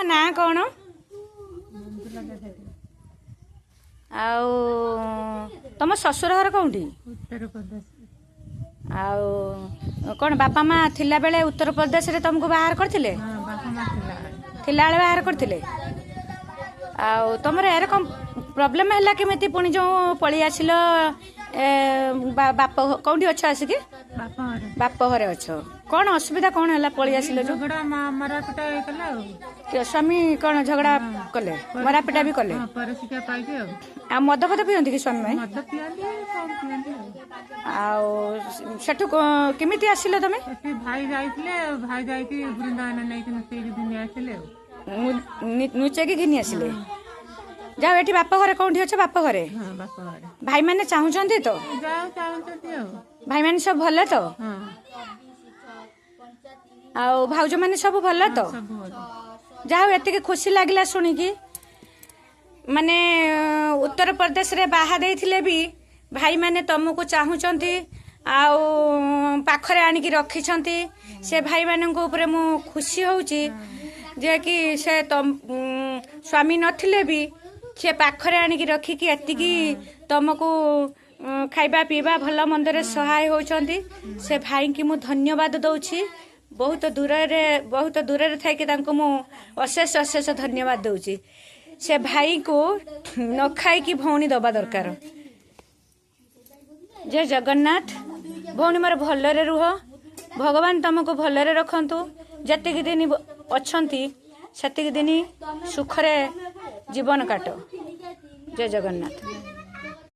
ना कौन आउ तुम ससुर घर कौटी उत्तर प्रदेश आउ कौन बापा माँ थिला बेले उत्तर प्रदेश रे तुमको बाहर करथिले हाँ बापा माँ थिला बेले बाहर करथिले आउ तुमर यार कम प्रॉब्लम हैला केमिति पुणी जो पळी आसिलो बाप कौटी अच्छा आसिकी बापा बाप घरे अच्छ कौन असुविधा कौन है पळी आसिलो जो झगड़ा मरा पिटा कला स्वामी कौन झगड़ा कले मरा पिटा भी कले परसिका पाइके आ मद फद पियंती कि स्वामी भाई मद पियंती कम पियंती आउ सेठु केमिति आसिलो तमे भाई जाइथिले भाई जाइकी वृंदावन नेकी से दिन आसिले नुचे की घिनी आसिले जाओ एठी बाप घरे कौन अच्छे बाप घरे हाँ बापा घरे भाई माने चाहुचंती तो जाओ चाहते भाई माने सब भले तो हाँ आउ भाउज माने सब भले तो सब भल जाओ एतिके खुशी लागला सुनिकी माने उत्तर प्रदेश रे बाहा देथिले भी भाई माने तुमको चाहुचंती आउ पाखरे आनिकी रखिछंती से भाई मानन ऊपर मु खुशी होउची जे कि से स्वामी नथिले भी से पाखरे आनिकी रखिकी एतिकी तुमको खाइबा पीवा भल मंदरे सहाय होउछंती से भाई की मु धन्यवाद दउछि बहुत दूर थाइके तांको मु अशेष अशेष धन्यवाद दउछि से भाई को न खाइकी भौणी दबा दरकार जय जगन्नाथ भौणी मोर भलरे रुह भगवान तुमको भलरे रखंतु जतिक दिन अछंती सेतिक दिन सुखरे जीवन काट जय जगन्नाथ।